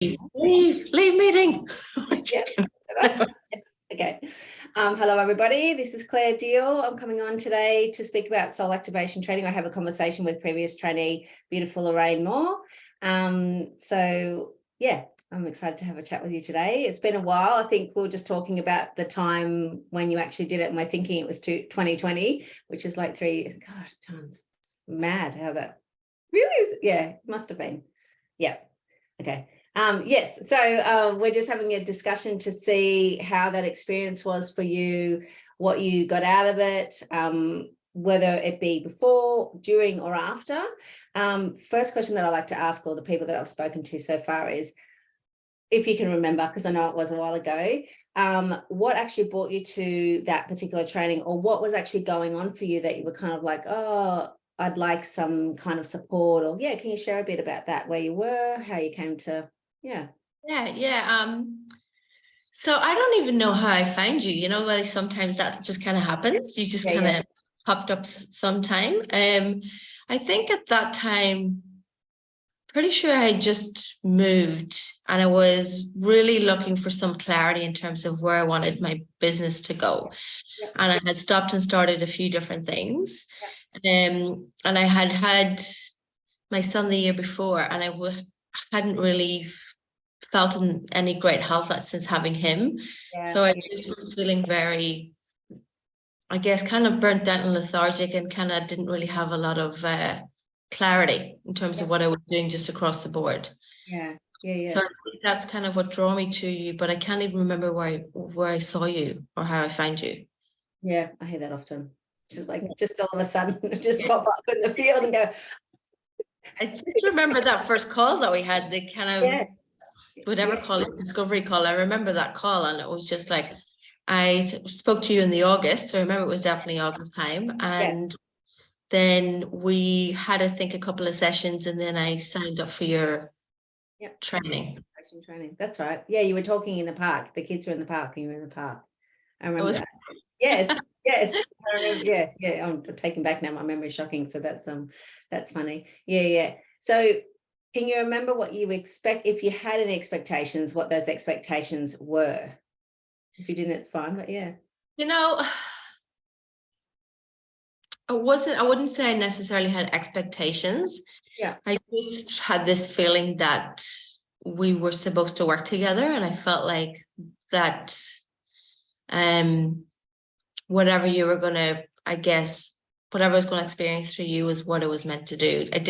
Leave meeting. Yeah. Okay. Hello, everybody. This is Clare Deal. I'm coming on today to speak about soul activation training. I have a conversation with previous trainee, beautiful Lorraine Moore. So yeah, I'm excited to have a chat with you today. It's been a while. I think we were just talking about the time when you actually did it, and we're thinking it was 2020, which is like time's mad how that really was. Yeah, it must have been. Yeah. Okay. Yes, so we're just having a discussion to see how that experience was for you, what you got out of it, whether it be before, during, or after. First question that I like to ask all the people that I've spoken to so far is, if you can remember, because I know it was a while ago, what actually brought you to that particular training, or what was actually going on for you that you were kind of like, oh, I'd like some kind of support, or can you share a bit about that, where you were, how you came to, So I don't even know how I found you, like sometimes that just kind of happens. You just kind of popped up sometime. I think at that time, pretty sure I had just moved and I was really looking for some clarity in terms of where I wanted my business to go. And I had stopped and started a few different things. And I had my son the year before, and I hadn't really felt in any great health since having him. So I just was feeling very, I guess, kind of burnt out and lethargic, and kind of didn't really have a lot of clarity in terms of what I was doing just across the board. So I think that's kind of what drew me to you, but I can't even remember where I saw you or how I found you. Yeah, I hear that often. Just all of a sudden, just pop up in the field and go. I just remember that first call that we had, the kind of whatever call it, discovery call. I remember that call, and it was just like, I spoke to you in the August. So I remember it was definitely August time. And then we had, I think, a couple of sessions, and then I signed up for your training. That's right. Yeah, you were talking in the park. The kids were in the park, and you were in the park. I remember that. Yes. I remember, I'm taken back now. My memory's shocking. So that's funny. So can you remember what you expect, if you had any expectations, what those expectations were? If you didn't, it's fine, but I wouldn't say I necessarily had expectations. I just had this feeling that we were supposed to work together, and I felt like that whatever you were going to, I guess, whatever I was going to experience through you was what it was meant to do. I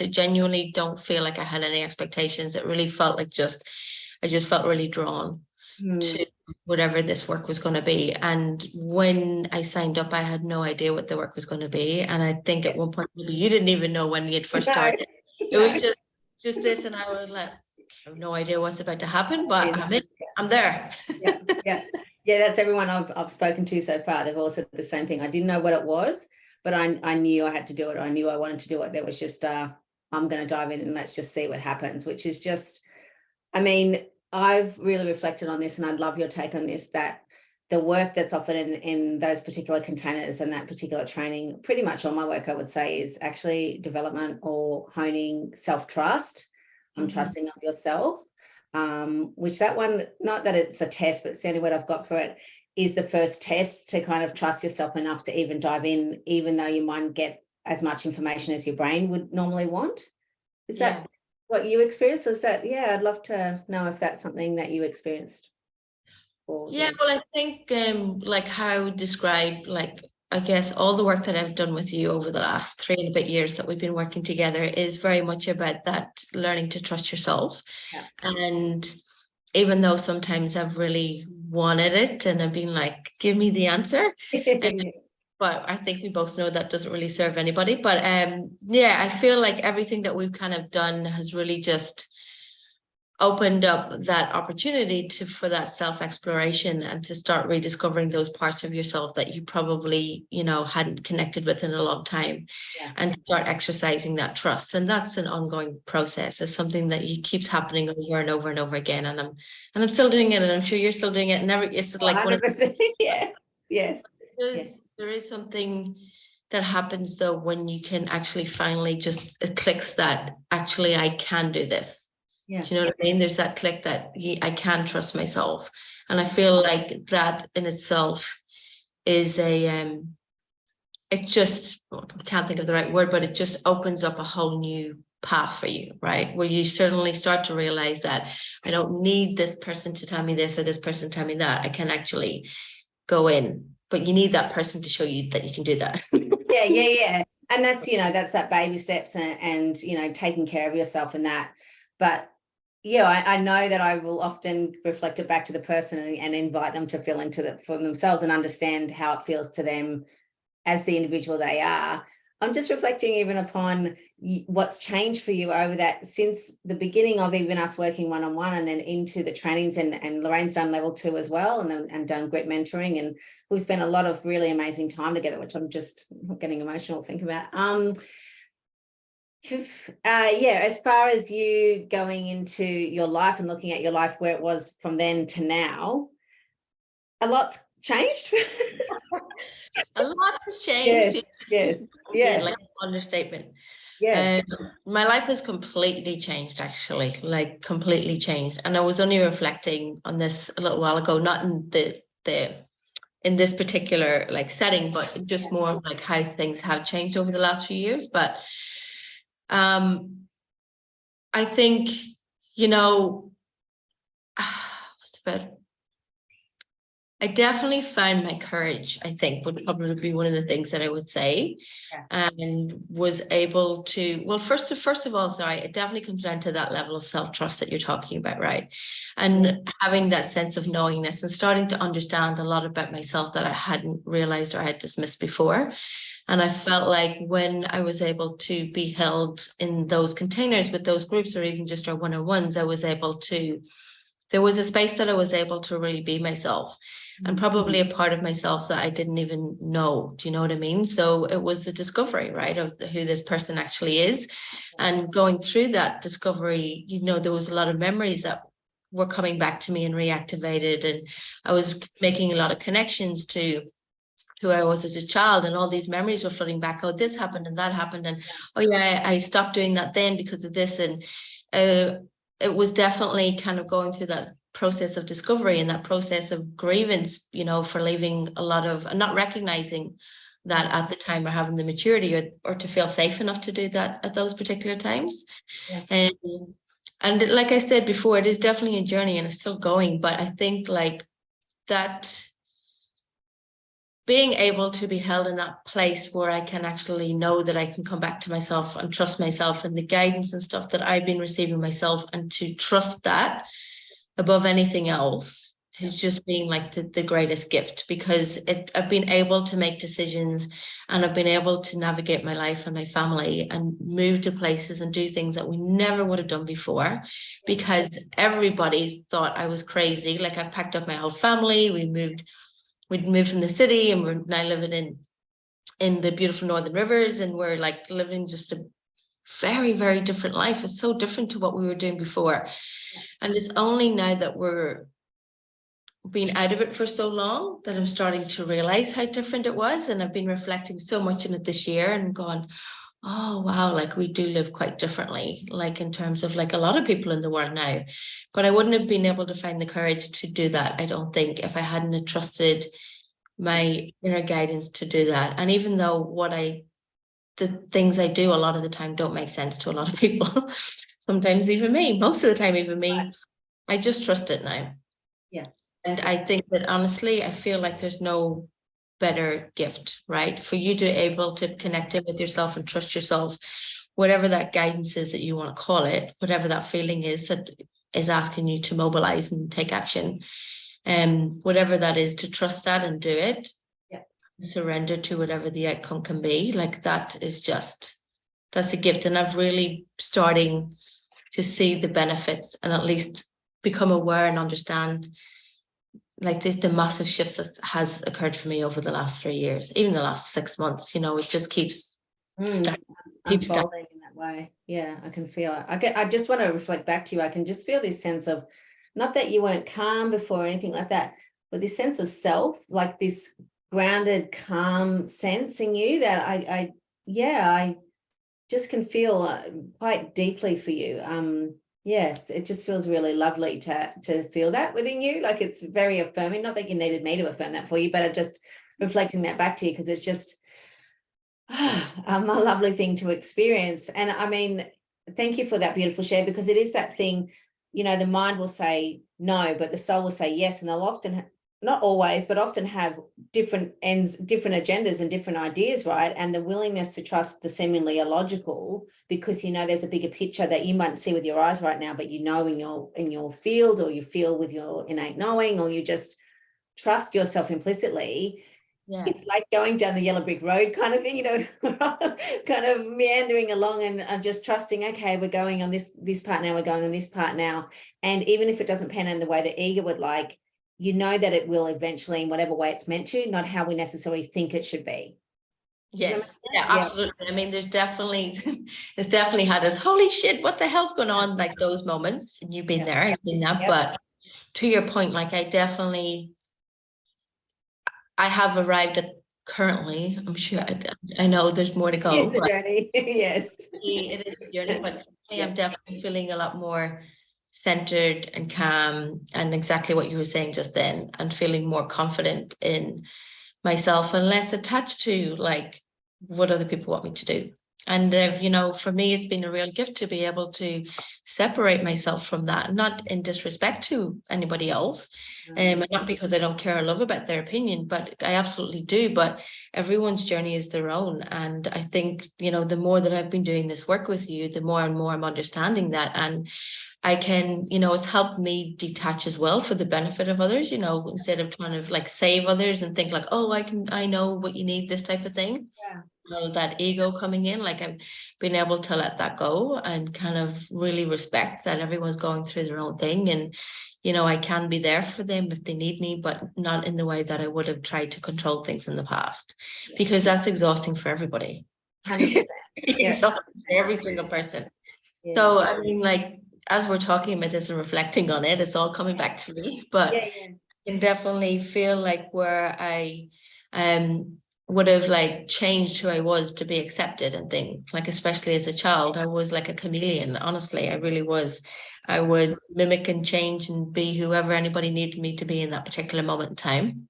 genuinely don't feel like I had any expectations. It really felt like I just felt really drawn to whatever this work was going to be. And when I signed up, I had no idea what the work was going to be. And I think at one point, you didn't even know when we had first started. It was just this, and I was like, I have no idea what's about to happen, but I'm there. That's everyone I've spoken to so far. They've all said the same thing. I didn't know what it was, but I knew I had to do it. I knew I wanted to do it. There was just, I'm going to dive in and let's just see what happens, which is just, I've really reflected on this, and I'd love your take on this, that the work that's offered in those particular containers and that particular training, pretty much all my work, I would say, is actually development or honing self-trust. Trusting of yourself, which that one, not that it's a test, but it's the only word I've got for it, is the first test to kind of trust yourself enough to even dive in, even though you might get as much information as your brain would normally want. Is that what you experienced? Is that, I'd love to know if that's something that you experienced. Well, I think like how described, I guess all the work that I've done with you over the last 3 and a bit years that we've been working together is very much about that learning to trust yourself. And even though sometimes I've really wanted it and I've been like, give me the answer. But I think we both know that doesn't really serve anybody. But I feel like everything that we've kind of done has really just opened up that opportunity for that self-exploration and to start rediscovering those parts of yourself that you probably, hadn't connected with in a long time, and start exercising that trust. And that's an ongoing process. It's something that keeps happening over and over and over again. And I'm still doing it, and I'm sure you're still doing it. It's like 100%. There is something that happens though when you can actually finally just, it clicks that actually I can do this. Yeah. Do you know what I mean? There's that click that I can trust myself. And I feel like that in itself is it just, I can't think of the right word, but it just opens up a whole new path for you, right? Where you certainly start to realize that I don't need this person to tell me this or this person to tell me that. I can actually go in, but you need that person to show you that you can do that. Yeah. And that's, that's that baby steps and taking care of yourself in that. But yeah, I know that I will often reflect it back to the person and invite them to feel into that for themselves and understand how it feels to them as the individual they are. I'm just reflecting even upon what's changed for you over that since the beginning of even us working one-on-one and then into the trainings, and Lorraine's done level 2 as well, and done group mentoring, and we've spent a lot of really amazing time together, which I'm just getting emotional thinking about. As far as you going into your life and looking at your life where it was from then to now, a lot's changed. A lot has changed. Yes. Yeah, like an understatement. Yes. My life has completely changed, actually, like completely changed. And I was only reflecting on this a little while ago, not in in this particular like setting, but just more of like how things have changed over the last few years. But I think, what's the word? I definitely found my courage, I think, would probably be one of the things that I would say. And was able to, well, first of all, sorry, it definitely comes down to that level of self-trust that you're talking about, right? And having that sense of knowingness and starting to understand a lot about myself that I hadn't realized or I had dismissed before. And I felt like when I was able to be held in those containers with those groups, or even just our one-on-ones, there was a space that I was able to really be myself, and probably a part of myself that I didn't even know. Do you know what I mean? So it was a discovery, right, of who this person actually is. And going through that discovery, there was a lot of memories that were coming back to me and reactivated. And I was making a lot of connections to who I was as a child, and all these memories were flooding back. Oh, this happened and that happened. And oh yeah, I stopped doing that then because of this. And it was definitely kind of going through that process of discovery and that process of grievance, for leaving a lot of, and not recognizing that at the time, or having the maturity or to feel safe enough to do that at those particular times. And like I said before, it is definitely a journey and it's still going, but I think like that, being able to be held in that place where I can actually know that I can come back to myself and trust myself and the guidance and stuff that I've been receiving myself, and to trust that above anything else has just been like the greatest gift, because I've been able to make decisions, and I've been able to navigate my life and my family and move to places and do things that we never would have done before, because everybody thought I was crazy. Like, I packed up my whole family, we'd moved from the city, and we're now living in the beautiful Northern Rivers, and we're like living just a very, very different life. It's so different to what we were doing before. And it's only now that we're being out of it for so long that I'm starting to realize how different it was. And I've been reflecting so much in it this year and gone, oh wow, like we do live quite differently, like in terms of like a lot of people in the world now. But I wouldn't have been able to find the courage to do that, I don't think, if I hadn't have trusted my inner guidance to do that. And even though the things I do a lot of the time don't make sense to a lot of people, sometimes even me, most of the time even me, I just trust it now. And I think that honestly, I feel like there's no better gift, right? For you to be able to connect in with yourself and trust yourself, whatever that guidance is that you want to call it, whatever that feeling is that is asking you to mobilize and take action, and whatever that is, to trust that and do it. Surrender to whatever the outcome can be. Like, that's a gift. And I've really starting to see the benefits, and at least become aware and understand like the massive shifts that has occurred for me over the last 3 years, even the last 6 months. It just keeps unfolding in that way. Yeah, I can feel it. I just want to reflect back to you. I can just feel this sense of, not that you weren't calm before or anything like that, but this sense of self, like this grounded, calm sense in you that I just can feel quite deeply for you. Yes, it just feels really lovely to feel that within you. Like, it's very affirming. Not that you needed me to affirm that for you, but I'm just reflecting that back to you because it's just a lovely thing to experience. And I mean, thank you for that beautiful share, because it is that thing, the mind will say no, but the soul will say yes. And they'll often, not always, but often have different ends, different agendas and different ideas, right? And the willingness to trust the seemingly illogical, because there's a bigger picture that you might see with your eyes right now, but in your field, or you feel with your innate knowing, or you just trust yourself implicitly. Yeah. It's like going down the yellow brick road kind of thing, kind of meandering along and just trusting, okay, we're going on this part now, we're going on this part now. And even if it doesn't pan out in the way the ego would like, that it will eventually in whatever way it's meant to, not how we necessarily think it should be. Yes, yeah, absolutely. I mean, it's definitely had this, holy shit, what the hell's going on? Like those moments, and you've been there, you've been there. But to your point, like I have arrived at currently, I'm sure I know there's more to go. It's the journey. Yes. It is a journey, but I'm definitely feeling a lot more centered and calm, and exactly what you were saying just then, and feeling more confident in myself and less attached to like what other people want me to do. And for me, it's been a real gift to be able to separate myself from that, not in disrespect to anybody else, and not because I don't care or love about their opinion, but I absolutely do. But everyone's journey is their own. And I think, the more that I've been doing this work with you, the more and more I'm understanding that. And I can, it's helped me detach as well for the benefit of others, instead of trying to like save others and think like, oh, I know what you need, this type of thing. Yeah. That ego coming in, like I've been able to let that go and kind of really respect that everyone's going through their own thing. And, I can be there for them if they need me, but not in the way that I would have tried to control things in the past, because that's exhausting for everybody. 100%. Exhausting for every single person. Yeah. So, I mean, like, as we're talking about this and reflecting on it, it's all coming back to me, but I can definitely feel like where I would have like changed who I was to be accepted and things, like especially as a child, I was like a chameleon. Honestly, I really was. I would mimic and change and be whoever anybody needed me to be in that particular moment in time.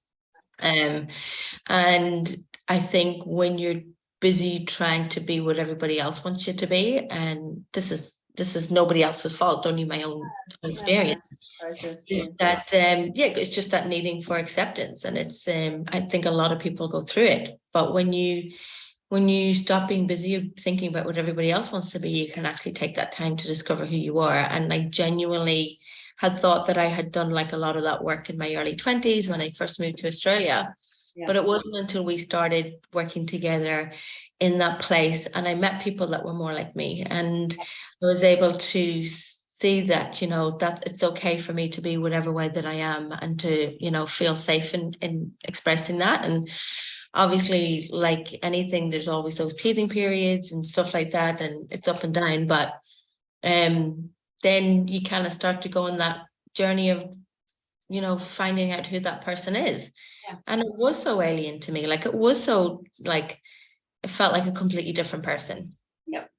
And I think when you're busy trying to be what everybody else wants you to be, and this is nobody else's fault, only my own experience. That it's just that needing for acceptance, and it's I think a lot of people go through it. But when you stop being busy thinking about what everybody else wants to be, you can actually take that time to discover who you are. And I genuinely had thought that I had done like a lot of that work in my early 20s when I first moved to Australia. But it wasn't until we started working together in that place and I met people that were more like me, and I was able to see that, that it's okay for me to be whatever way that I am, and to, feel safe in expressing that. And obviously, like anything, there's always those teething periods and stuff like that, and it's up and down. But then you kind of start to go on that journey of, finding out who that person is. And it was so alien to me. Like it was so like, it felt like a completely different person. But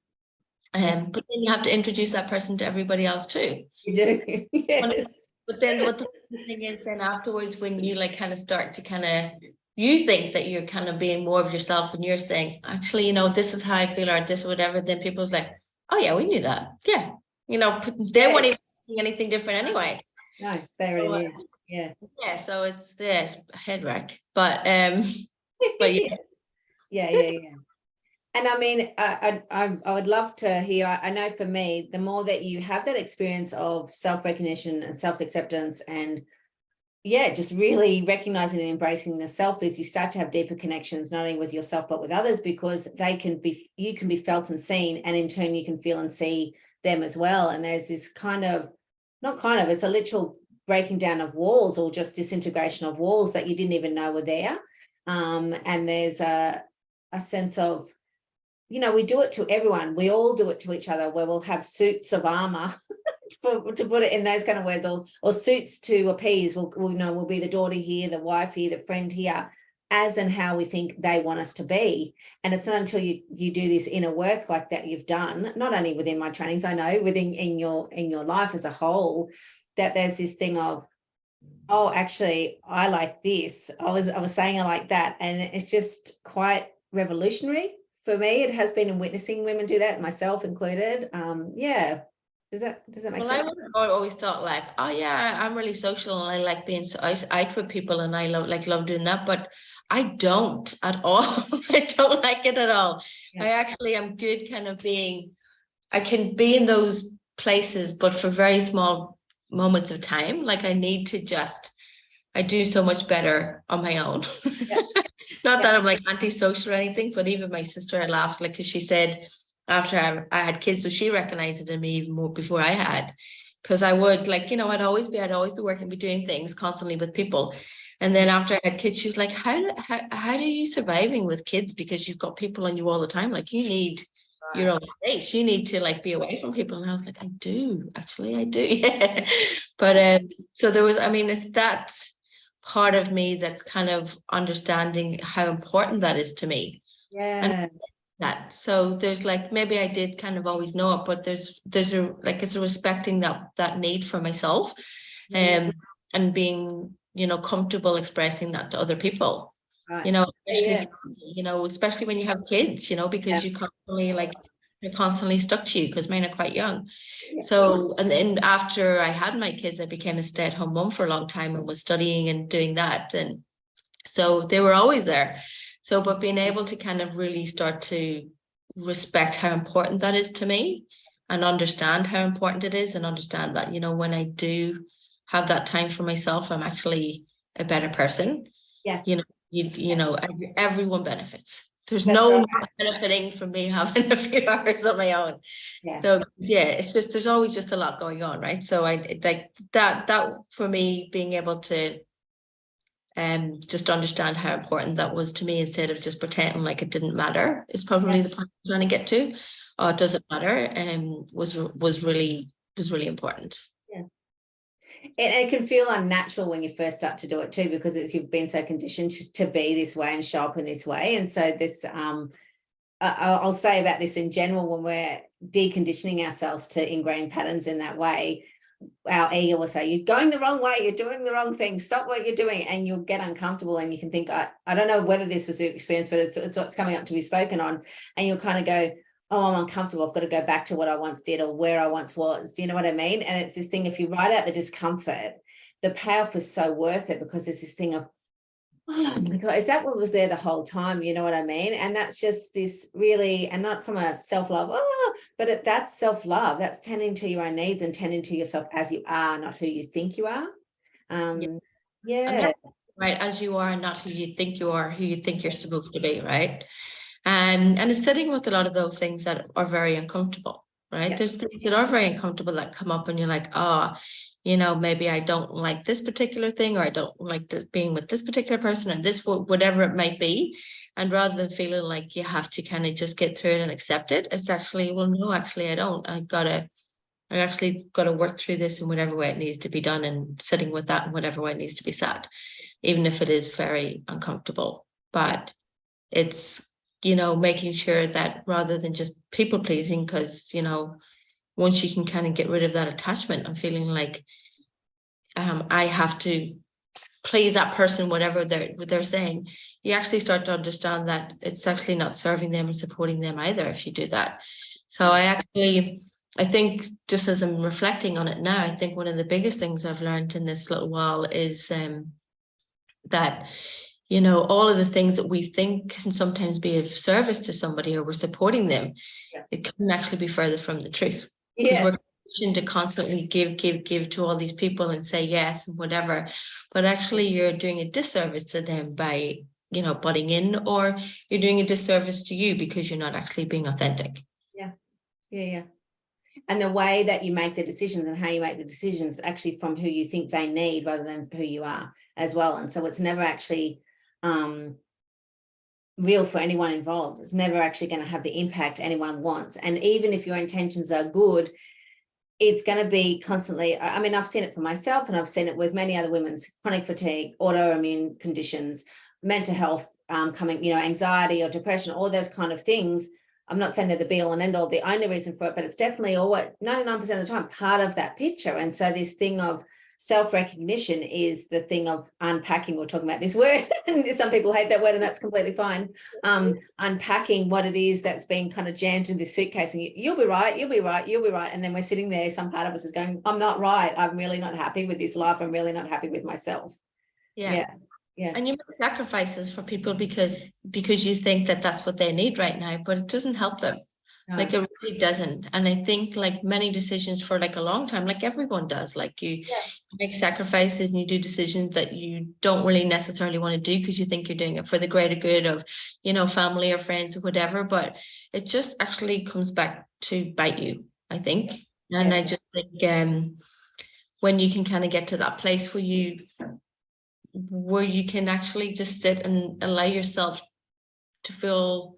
then you have to introduce that person to everybody else too. You do. Yes. But then what the thing is, then afterwards, when you like kind of start to kind of, you think that you're kind of being more of yourself and you're saying, actually, this is how I feel, or this, whatever, then people's like, oh yeah, we knew that. Yeah. They won't even see anything different anyway. No, they already knew. Yeah. Yeah. So it's a head wreck. But yeah. And I mean, I would love to hear, I know for me, the more that you have that experience of self-recognition and self-acceptance and just really recognizing and embracing the self, is you start to have deeper connections, not only with yourself, but with others, because you can be felt and seen, and in turn you can feel and see them as well. And there's this it's a literal breaking down of walls, or just disintegration of walls that you didn't even know were there. And there's a sense of, we do it to everyone. We all do it to each other, where we'll have suits of armor, to put it in those kind of words, or suits to appease. We'll be the daughter here, the wife here, the friend here. as and how we think they want us to be. And it's not until you do this inner work like that you've done, not only within my trainings, I know within in your life as a whole, that there's this thing of, oh, actually, I like this. I was saying I like that. And it's just quite revolutionary for me. It has been in witnessing women do that, myself included. Yeah. Does that make Well, sense? I always thought like, oh yeah, I'm really social and I like being out with people and I love doing that, but I don't at all. I don't like it at all. Yeah. I actually am good kind of I can be in those places, but for very small moments of time. Like I do so much better on my own. Yeah. Not that I'm like antisocial or anything, but even my sister had laughed, like, because she said after I had kids, so she recognized it in me even more before I had, because I would like, I'd always be working, be doing things constantly with people. And then after I had kids, she was like, how are you surviving with kids? Because you've got people on you all the time. Like you need your own space. You need to like be away from people. And I was like, I do. Yeah. But so there was, it's that part of me that's kind of understanding how important that is to me. Yeah. And that. So there's like, maybe I did kind of always know it, but there's it's a respecting that need for myself, and being, comfortable expressing that to other people, Right. especially, especially when you have kids, because you constantly like, they're constantly stuck to you because mine are quite young. Yeah. So, and then after I had my kids, I became a stay-at-home mom for a long time and was studying and doing that. And so they were always there. So, but being able to kind of really start to respect how important that is to me and understand how important it is, and understand that, when I do have that time for myself, I'm actually a better person. Yeah. Everyone benefits. There's That's no right. not benefiting from me having a few hours of my own. Yeah. So yeah, it's just, there's always just a lot going on, right? So I like that for me, being able to just understand how important that was to me, instead of just pretending like it didn't matter, is probably the point I'm trying to get to. It doesn't matter, was really important. Yeah. It can feel unnatural when you first start to do it too, because you've been so conditioned to be this way and show up in this way. And so this, I'll say about this in general, when we're deconditioning ourselves to ingrained patterns in that way, our ego will say, you're going the wrong way, you're doing the wrong thing, stop what you're doing. And you'll get uncomfortable and you can think, I don't know whether this was your experience, but it's what's coming up to be spoken on. And you'll kind of go, oh, I'm uncomfortable, I've got to go back to what I once did or where I once was. Do you know what I mean? And it's this thing, if you write out the discomfort, the payoff is so worth it, because there's this thing of, oh my God, is that what was there the whole time? You know what I mean? And that's just this really, and not from a self-love, but that's self-love. That's tending to your own needs and tending to yourself as you are, not who you think you are. Yeah. Right, as you are, not who you think you are, who you think you're supposed to be, right? And it's sitting with a lot of those things that are very uncomfortable, right? Yeah. There's things that are very uncomfortable that come up and you're like, maybe I don't like this particular thing, or I don't like being with this particular person, and this, whatever it might be. And rather than feeling like you have to kind of just get through it and accept it, it's actually, well, no, actually I don't. I actually got to work through this in whatever way it needs to be done, and sitting with that in whatever way it needs to be sat, even if it is very uncomfortable. But it's, making sure that rather than just people pleasing, because, once you can kind of get rid of that attachment and feeling like I have to please that person, whatever they're saying, you actually start to understand that it's actually not serving them or supporting them either if you do that. So I think, just as I'm reflecting on it now, I think one of the biggest things I've learned in this little while is that, all of the things that we think can sometimes be of service to somebody, or we're supporting them, it can actually be further from the truth. Because we're conditioned to constantly give to all these people and say yes and whatever, but actually you're doing a disservice to them by, butting in, or you're doing a disservice to you because you're not actually being authentic. Yeah. And the way that you make the decisions and how you make the decisions actually from who you think they need rather than who you are as well. And so it's never actually real for anyone involved. It's never actually going to have the impact anyone wants. And even if your intentions are good, it's going to be constantly, I've seen it for myself, and I've seen it with many other women's chronic fatigue, autoimmune conditions, mental health coming, anxiety or depression, all those kind of things. I'm not saying they're the be all and end all, the only reason for it, but it's definitely always 99% of the time part of that picture. And so this thing of self-recognition is the thing of unpacking. We're talking about this word, and some people hate that word, and that's completely fine. Unpacking what it is that's been kind of jammed in this suitcase, and you'll be right, you'll be right, you'll be right. And then we're sitting there, some part of us is going, I'm not right. I'm really not happy with this life. I'm really not happy with myself. Yeah. And you make sacrifices for people because you think that that's what they need right now, but it doesn't help them. No. Like it really doesn't. And I think like many decisions for like a long time, like everyone does, like you make sacrifices and you do decisions that you don't really necessarily want to do because you think you're doing it for the greater good of, family or friends or whatever, but it just actually comes back to bite you, I think. And I just think when you can kind of get to that place where you can actually just sit and allow yourself to feel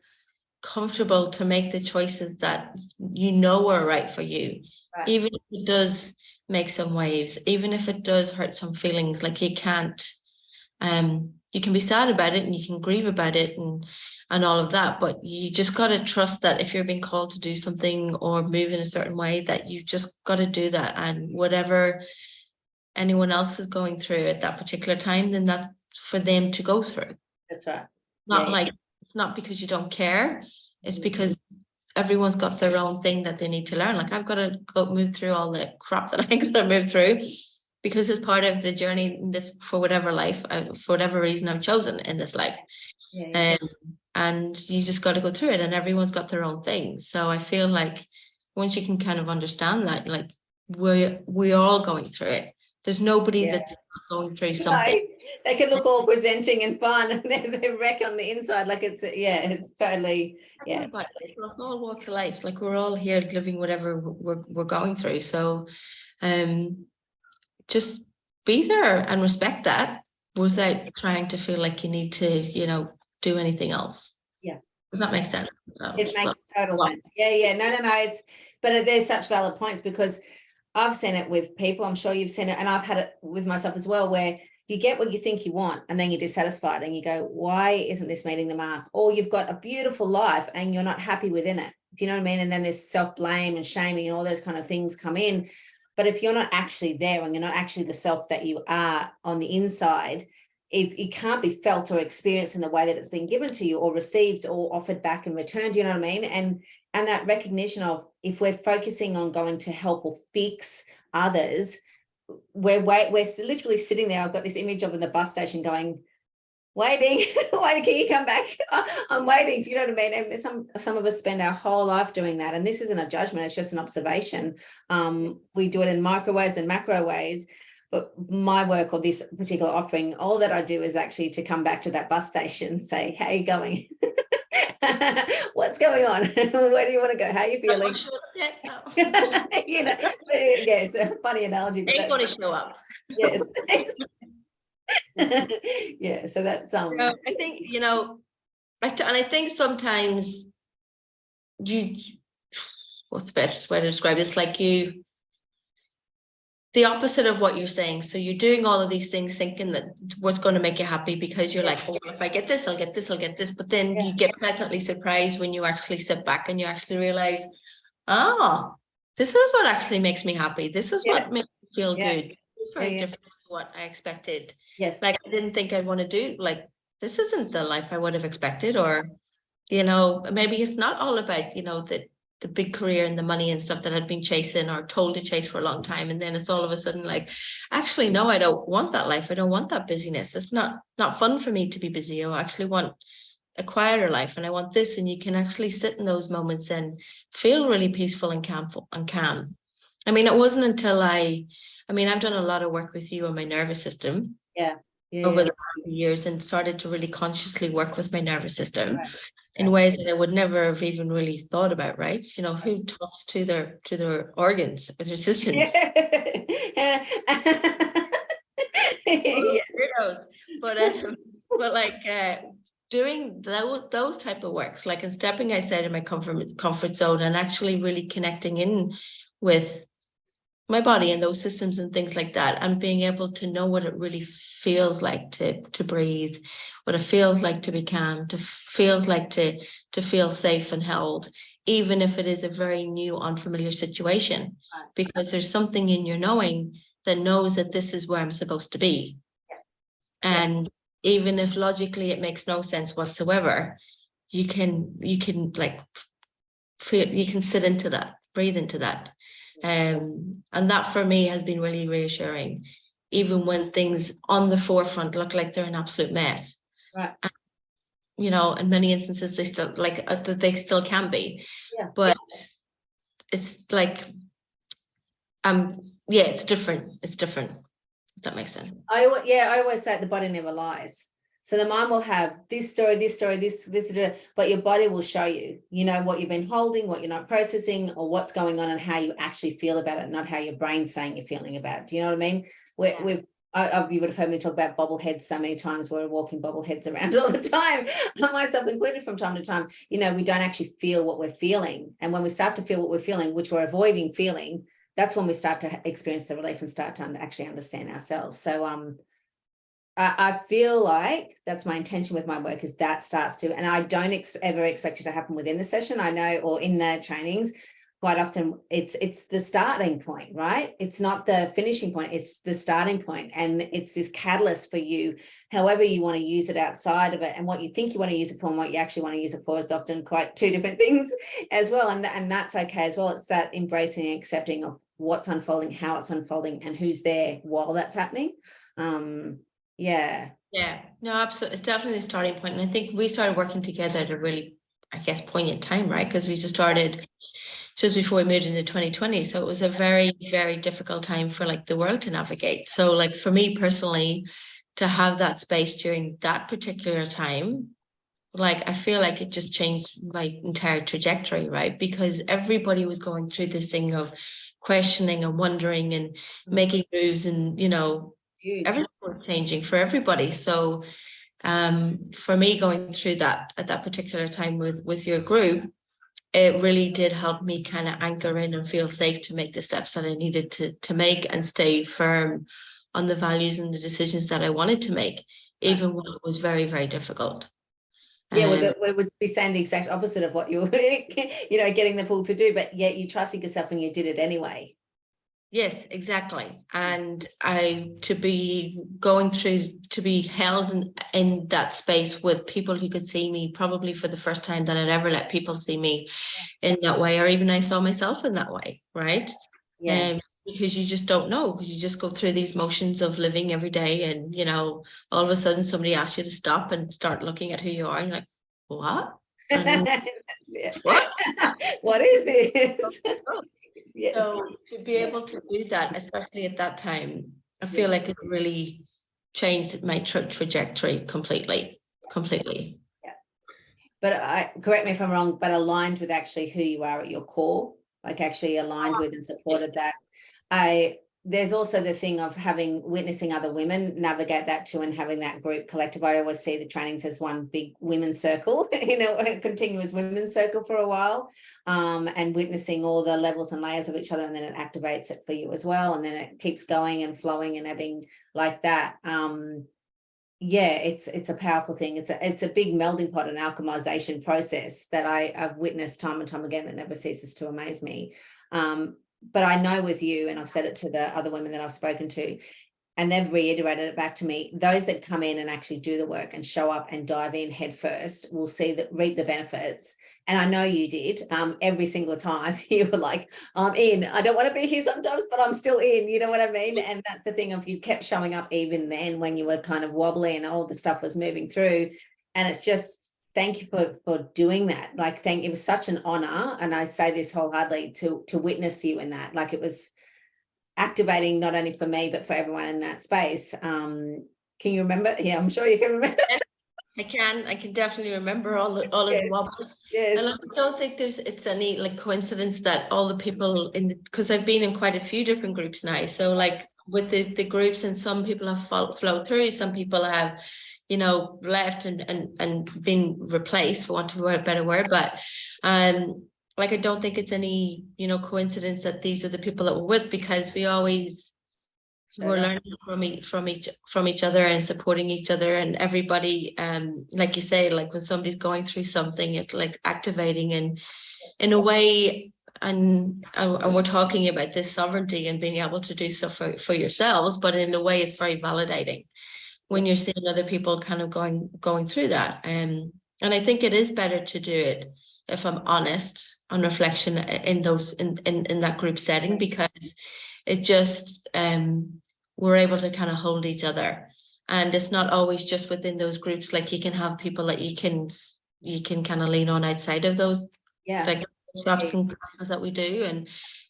comfortable to make the choices that are right for you, even if it does make some waves, even if it does hurt some feelings. Like you can't you can be sad about it and you can grieve about it and all of that, but you just got to trust that if you're being called to do something or move in a certain way, that you just got to do that, and whatever anyone else is going through at that particular time, then that's for them to go through. That's right. Not like it's not because you don't care, it's because everyone's got their own thing that they need to learn. Like I've got to go move through all the crap that I gotta move through because it's part of the journey in this, for whatever life, for whatever reason I've chosen in this life. And you just got to go through it, and everyone's got their own thing. So I feel like once you can kind of understand that, like we're all going through it. There's nobody that's going through something. They can look all presenting and fun, and they're wreck on the inside. Like it's totally Across all walks of life, like we're all here living whatever we're going through. So, just be there and respect that without trying to feel like you need to, do anything else. Yeah. Does that make sense? It makes total sense. Yeah. No. But there's such valid points, because I've seen it with people, I'm sure you've seen it, and I've had it with myself as well, where you get what you think you want and then you're dissatisfied and you go, why isn't this meeting the mark? Or you've got a beautiful life and you're not happy within it. Do you know what I mean? And then there's self-blame and shaming and all those kind of things come in. But if you're not actually there and you're not actually the self that you are on the inside, it can't be felt or experienced in the way that it's been given to you or received or offered back in return. Do you know what I mean? And that recognition of, if we're focusing on going to help or fix others, we're literally sitting there. I've got this image of in the bus station going, waiting, can you come back? I'm waiting. Do you know what I mean? And some of us spend our whole life doing that. And this isn't a judgment, it's just an observation. We do it in micro ways and macro ways. But my work, or this particular offering, all that I do is actually to come back to that bus station, say, how are you going? What's going on? Where do you want to go? How are you feeling? It's a funny analogy. Ain't going to show up. Yes. So that's I think, I think sometimes what's the best way to describe this? Like the opposite of what you're saying. So you're doing all of these things thinking that what's going to make you happy, because you're like, oh, if I get this, I'll get this, I'll get this. But then you get pleasantly surprised when you actually sit back and you actually realize, this is what actually makes me happy. This is what makes me feel good. It's very different to what I expected. Yes. Like I didn't think I'd want to do, like, this isn't the life I would have expected, or, maybe it's not all about, the big career and the money and stuff that I'd been chasing or told to chase for a long time. And then it's all of a sudden like, actually, no, I don't want that life. I don't want that busyness. It's not fun for me to be busy. I actually want a quieter life, and I want this. And you can actually sit in those moments and feel really peaceful and calm. I mean, it wasn't until I've done a lot of work with you on my nervous system over the past years, and started to really consciously work with my nervous system in ways that I would never have even really thought about, right? Who talks to their organs, with their systems? Weirdos. But like doing those type of works, like, and stepping outside of my comfort zone and actually really connecting in with my body and those systems and things like that, and being able to know what it really feels like to breathe, what it feels like to be calm, feels like to feel safe and held, even if it is a very new, unfamiliar situation, because there's something in your knowing that knows that this is where I'm supposed to be. And even if logically it makes no sense whatsoever, you can like feel, you can sit into that, breathe into that. And that for me has been really reassuring, even when things on the forefront look like they're an absolute mess. Right. And, you know, in many instances they still they still can be. Yeah. But it's like, yeah, it's different. It's different. If that makes sense. I always say the body never lies. So the mind will have this story, this, but your body will show you, you know, what you've been holding, what you're not processing, or what's going on and how you actually feel about it, not how your brain's saying you're feeling about it. Do you know what I mean? You would have heard me talk about bobbleheads so many times. We're walking bobbleheads around all the time, myself included from time to time. You know, we don't actually feel what we're feeling. And when we start to feel what we're feeling, which we're avoiding feeling, that's when we start to experience the relief and start to actually understand ourselves. So I feel like that's my intention with my work, is that starts to, and I don't ever expect it to happen within the session. I know, or in the trainings, quite often it's the starting point, right? It's not the finishing point, it's the starting point. And it's this catalyst for you, however you want to use it outside of it. And what you think you want to use it for and what you actually want to use it for is often quite two different things as well. And that's okay as well. It's that embracing and accepting of what's unfolding, how it's unfolding, and who's there while that's happening. Yeah, no, absolutely. It's definitely the starting point. And I think we started working together at a really, I guess, poignant time, right? Because we just started just before we moved into 2020. So it was a very, very difficult time for like the world to navigate. So like for me personally, to have that space during that particular time, like I feel like it just changed my entire trajectory, right? Because everybody was going through this thing of questioning and wondering and making moves, and you know, everything was changing for everybody. So for me, going through that at that particular time with your group, it really did help me kind of anchor in and feel safe to make the steps that I needed to make and stay firm on the values and the decisions that I wanted to make, even when it was very, very difficult. Yeah, we would be saying the exact opposite of what you were, you know, getting the pull to do, but yet you trusted yourself and you did it anyway. Yes, exactly. And to be going through, to be held in that space with people who could see me probably for the first time that I'd ever let people see me in that way, or even I saw myself in that way, right? Yeah. Because you just don't know, because you just go through these motions of living every day, and you know, all of a sudden somebody asks you to stop and start looking at who you are, and you're like, what? What? What is this? Yes. So to be able to do that, especially at that time, I feel like it really changed my trajectory completely. Yeah. But correct me if I'm wrong, but aligned with actually who you are at your core, like actually aligned with and supported that. There's also the thing of witnessing other women navigate that too, and having that group collective. I always see the trainings as one big women's circle, you know, a continuous women's circle for a while, and witnessing all the levels and layers of each other, and then it activates it for you as well, and then it keeps going and flowing and ebbing like that. Yeah, it's a powerful thing. It's a big melding pot and alchemization process that I've witnessed time and time again that never ceases to amaze me. But I know with you, and I've said it to the other women that I've spoken to, and they've reiterated it back to me, those that come in and actually do the work and show up and dive in head first will reap the benefits. And I know you did. Every single time you were like, I'm in. I don't want to be here sometimes, but I'm still in. You know what I mean? And that's the thing of, you kept showing up even then when you were kind of wobbly and all the stuff was moving through. And it's just, thank you for doing that. Like, it was such an honor. And I say this wholeheartedly to witness you in that. Like, it was activating not only for me, but for everyone in that space. Can you remember? Yeah, I'm sure you can remember. I can definitely remember all of the wobbles. Yes. And I don't think it's any like coincidence that all the people because I've been in quite a few different groups now. So like with the groups, and some people have flowed through, some people have, you know, left and been replaced, for want of a better word. But like, I don't think it's any, coincidence that these are the people that we're with, because we always we're learning from each other and supporting each other, and everybody, like you say, like when somebody's going through something, it's like activating, and in a way, and we're talking about this sovereignty and being able to do stuff for yourselves, but in a way it's very validating when you're seeing other people kind of going through that. And I think it is better to do it, if I'm honest, on reflection, in that group setting, because it just, we're able to kind of hold each other, and it's not always just within those groups. Like, you can have people that you can kind of lean on outside of those, like workshops and classes that we do, and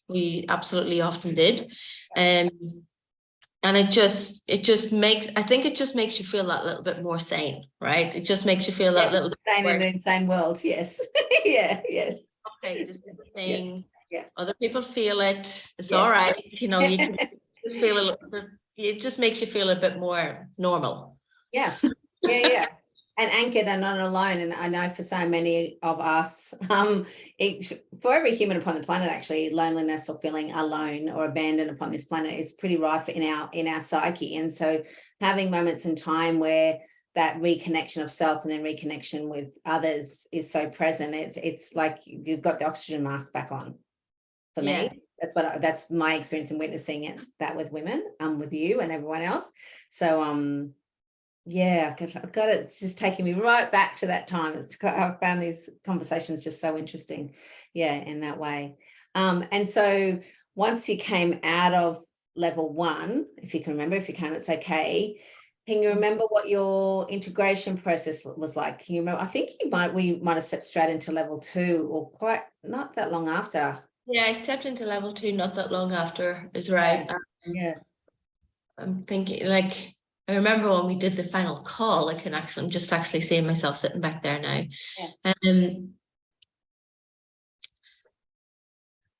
we absolutely often did. And it just makes, I think it just makes you feel that little bit more sane, right? It just makes you feel that little bit sane in the insane world. Yes. Yes. Okay, just saying, other people feel it. It's all right. You can feel a little bit, it just makes you feel a bit more normal. Yeah. And anchored and not alone. And I know for so many of us, for every human upon the planet, actually, loneliness or feeling alone or abandoned upon this planet is pretty rife in our psyche. And so having moments in time where that reconnection of self and then reconnection with others is so present, it's like you've got the oxygen mask back on. For me, that's my experience in witnessing it, that with women, with you and everyone else. So I've got it. It's just taking me right back to that time. I've found these conversations just so interesting, in that way. And so once you came out of level 1, if you can remember, if you can't, it's okay. Can you remember what your integration process was like? Can you remember? I think we might have stepped straight into level 2, or quite not that long after. Yeah, I stepped into level 2 not that long after, is right. I'm thinking, like, I remember when we did the final call, I'm just actually seeing myself sitting back there now.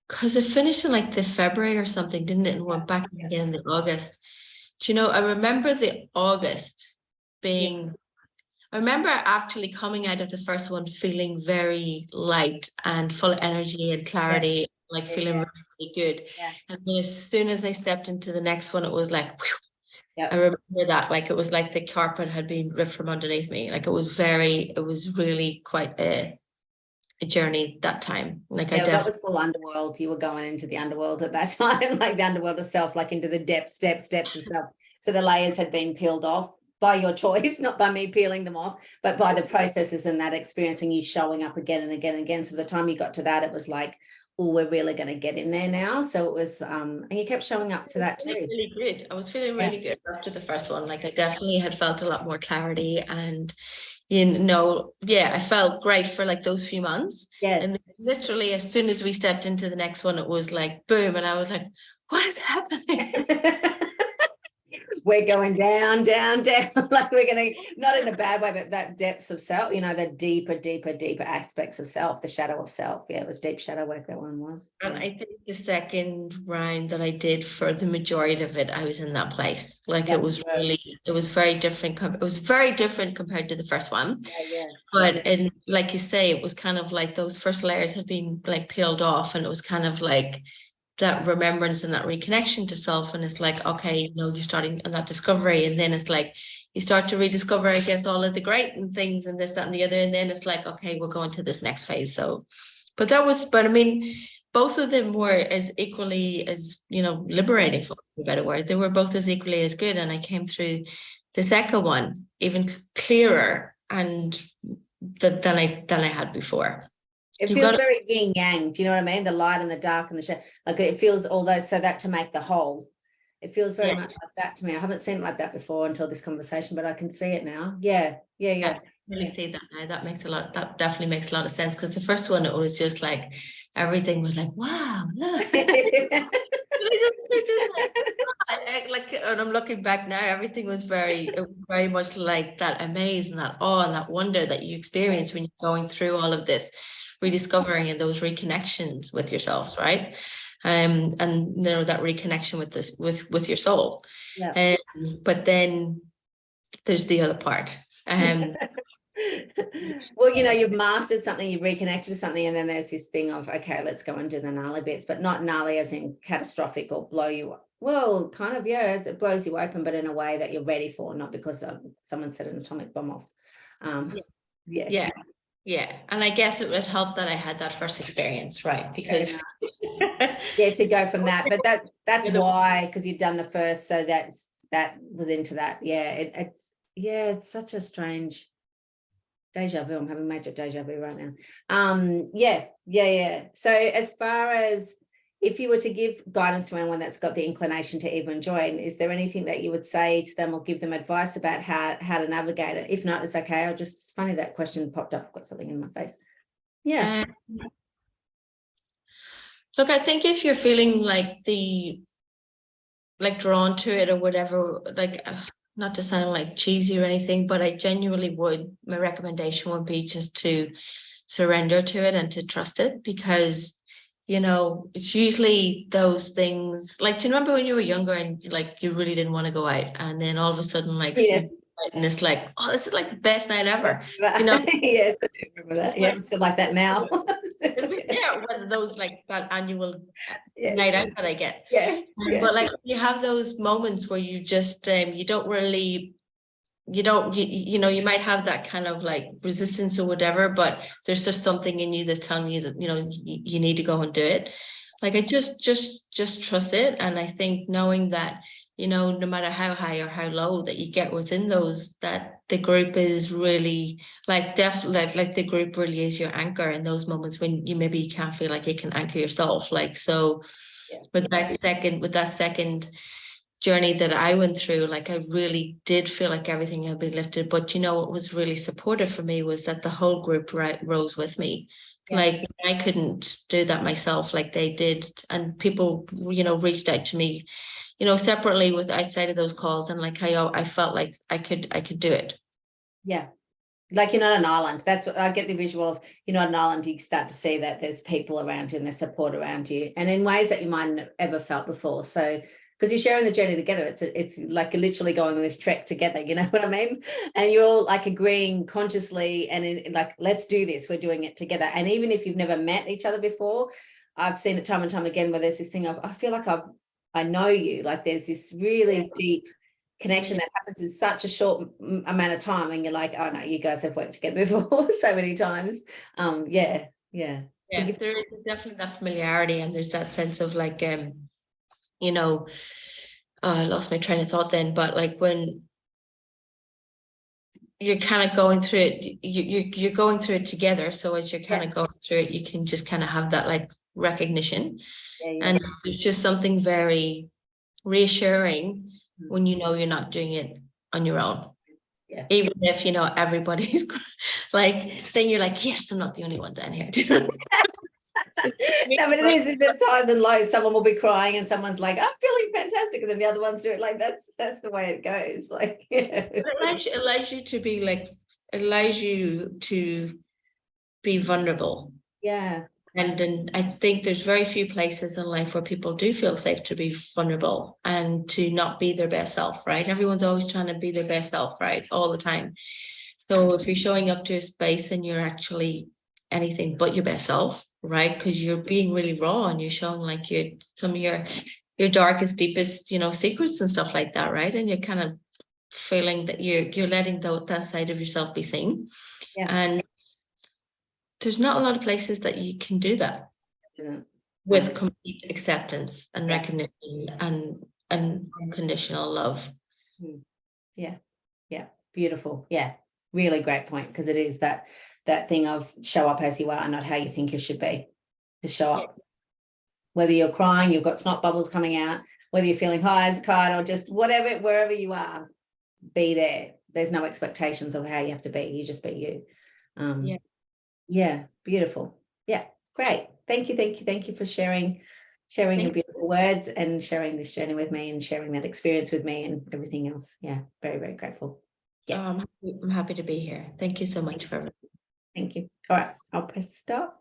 Because it finished in like the February or something, didn't it? And went back again in August. Do you know, I remember the August being, I remember actually coming out of the first one feeling very light and full of energy and clarity, like feeling really good. And then as soon as I stepped into the next one, it was like, whew, I remember that, like, it was like the carpet had been ripped from underneath me. Like, it was really quite a journey that time. Like, that was full underworld. You were going into the underworld at that time, like the underworld of self, like into the depths of self. So the layers had been peeled off by your choice, not by me peeling them off, but by the processes and that experiencing you showing up again and again and again. So by the time you got to that, it was like, oh, we're really going to get in there now. So it was, and you kept showing up to that too. Really good. I was feeling really good after the first one. Like, I definitely had felt a lot more clarity, and I felt great for like those few months. And literally as soon as we stepped into the next one, it was like boom, and I was like, what is happening? We're going down, down, down. Like, we're going to, not in a bad way, but that depths of self, the deeper aspects of self, the shadow of self. Yeah, it was deep shadow work, that one was. And I think the second round that I did, for the majority of it, I was in that place. Like, it was very different. It was very different compared to the first one. But and like you say, it was kind of like those first layers had been like peeled off, and it was kind of like that remembrance and that reconnection to self. And it's like, okay, you're starting on that discovery, and then it's like you start to rediscover, I guess, all of the great and things and this, that, and the other, and then it's like, okay, we're going to this next phase. So, but I mean, both of them were as equally as, liberating, for a better word. They were both as equally as good, and I came through the second one even clearer and than I had before. It feels very yin yang. Do you know what I mean? The light and the dark and the shadow. Like, it feels all those, so that to make the whole. It feels very much like that to me. I haven't seen it like that before until this conversation, but I can see it now. Yeah. I really see that now. That definitely makes a lot of sense, because the first one, it was just like everything was like, wow, look. Like, and I'm looking back now, everything was very much like that amaze and that awe and that wonder that you experience when you're going through all of this rediscovering and those reconnections with yourself, right? And that reconnection with this with your soul. But then there's the other part. Well, you've mastered something, you've reconnected to something, and then there's this thing of, okay, let's go and do the gnarly bits, but not gnarly as in catastrophic or blow you up. Well, kind of, yeah, it blows you open, but in a way that you're ready for, not because someone set an atomic bomb off. Yeah. And I guess it would help that I had that first experience, right? Because to go from that, but that's why, because you've done the first, so that was into that. It's such a strange deja vu. I'm having major deja vu right now. So as far as if you were to give guidance to anyone that's got the inclination to even join, is there anything that you would say to them or give them advice about how to navigate it? If not, it's okay. It's funny that question popped up. I've got something in my face. Look, I think if you're feeling like drawn to it or whatever, not to sound like cheesy or anything, but I genuinely would, my recommendation would be just to surrender to it and to trust it, because it's usually those things, like, do you remember when you were younger and like you really didn't want to go out, and then all of a sudden yes. and it's like, oh, this is like the best night ever. Yes, I do remember that. Yeah, I'm still like that now. One of those like that annual night out that I get. But like you have those moments where you just you don't really, you might have that kind of like resistance or whatever, but there's just something in you that's telling you that you need to go and do it. Like I just trust it, and I think knowing that no matter how high or how low that you get within those, that the group is really definitely like the group really is your anchor in those moments when you maybe can't feel like you can anchor yourself. With that second journey that I went through, like I really did feel like everything had been lifted. But what was really supportive for me was that the whole group rose with me. Like I couldn't do that myself like they did, and people reached out to me separately with outside of those calls, and like I felt like I could do it. Like you're not an island. That's what I get, the visual of you're not an island. You start to see that there's people around you and there's support around you, and in ways that you might have ever felt before. So because you're sharing the journey together, it's like you're literally going on this trek together, you know what I mean? And you're all like agreeing consciously and like, let's do this, we're doing it together. And even if you've never met each other before, I've seen it time and time again where there's this thing of, I feel like I know you, like there's this really deep connection that happens in such a short amount of time, and you're like, oh no, you guys have worked together before so many times. There is definitely that familiarity, and there's that sense of like I lost my train of thought then, but like when you're kind of going through it, you're going through it together. So as you're kind of going through it, you can just kind of have that like recognition. And there's just something very reassuring when you're not doing it on your own. Even if everybody's like, then you're like, yes, I'm not the only one down here. No, but it's highs and lows. Someone will be crying and someone's like, I'm feeling fantastic, and then the other ones do it. Like that's the way it goes. Like it allows you to be like, it allows you to be vulnerable. And I think there's very few places in life where people do feel safe to be vulnerable and to not be their best self, right? Everyone's always trying to be their best self, right? All the time. So if you're showing up to a space and you're actually anything but your best self, right? Because you're being really raw and you're showing like some of your darkest, deepest, secrets and stuff like that, right? And you're kind of feeling that you're letting that side of yourself be seen. And there's not a lot of places that you can do that with complete acceptance and recognition and unconditional love. Beautiful. Really great point, because it is that thing of show up as you are, not how you think you should be. To show up, whether you're crying, you've got snot bubbles coming out, whether you're feeling high as a kite or just whatever, wherever you are, be there. There's no expectations of how you have to be. You just be you. Beautiful. Great. Thank you for sharing your beautiful words and sharing this journey with me and sharing that experience with me and everything else. Very, very grateful. I'm happy to be here. Thank you so much for everything. Thank you. All right, I'll press stop.